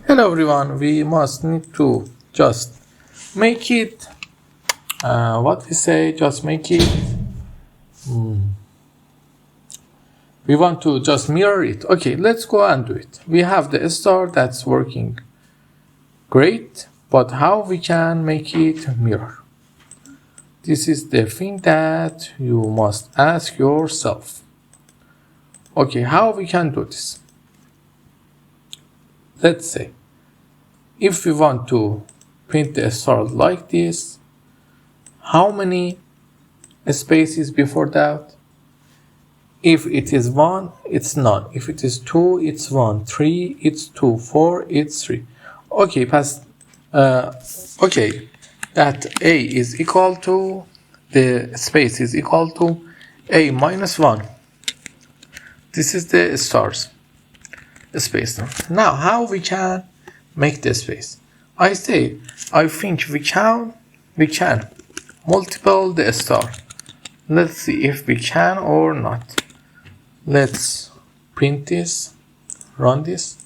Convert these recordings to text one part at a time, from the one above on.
Hello everyone, we must need to just make it, just make it, we want to just mirror it. Okay, let's go and do it. We have the star that's working great, but how we can make it mirror? This is the thing that you must ask yourself. Okay, how we can do this? Let's say, if we want to print the star like this, how many spaces before that? If it is 1, it's none. If it is 2, it's 1. 3, it's 2. 4, it's 3. Okay, that A is equal to, the space is equal to A minus 1. This is the stars space. Now, how we can make the space? I think we can multiple the star. Let's see if we can or not. Let's print this, run this,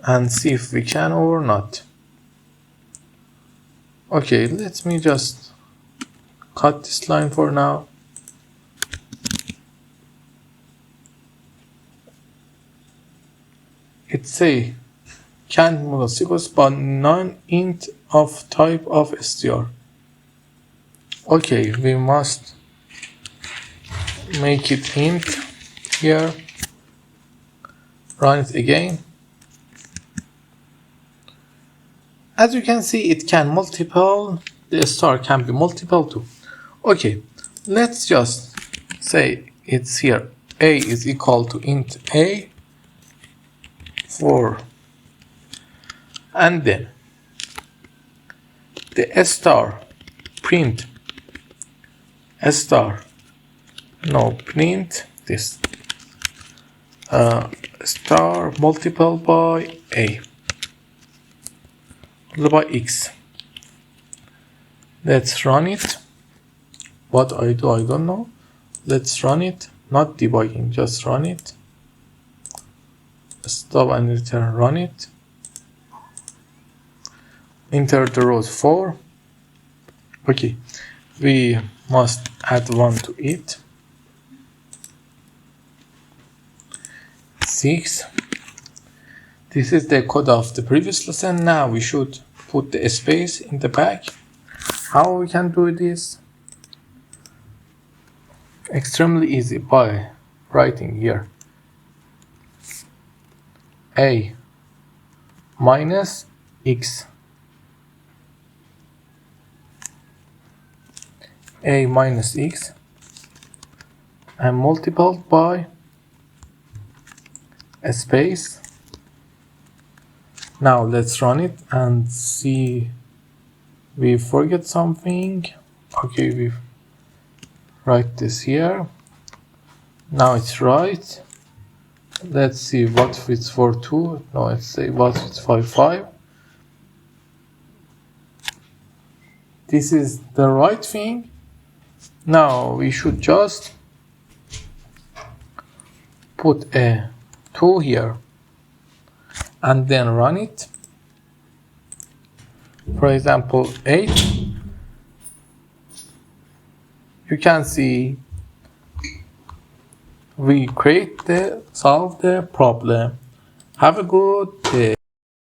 and see if we can or not. Okay, let me just cut this line for now. It say can't model sequence but non-int of type of str. Okay, we must make it int here. Run it again. As you can see, it can multiple, the star can be multiple too. Okay, let's just say it's here a is equal to int a 4, and then the star print print this star multiplied by a multiplied by x. Let's run it. What I don't know. Let's run it, not debugging, just run it. Stop and return, run it. Enter the rows 4. Okay, we must add 1 to it. 6. This is the code of the previous lesson. Now we should put the space in the back. How we can do this? Extremely easy, by writing here a minus x, a minus x, and multiplied by a space. Now let's run it and see we forget something. Okay, we write this here. Now it's right. Let's see what fits for 2. No, let's say what fits for 5. This is the right thing. Now we should just put a 2 here and then run it. For example, 8. You can see we solve the problem. Have a good day.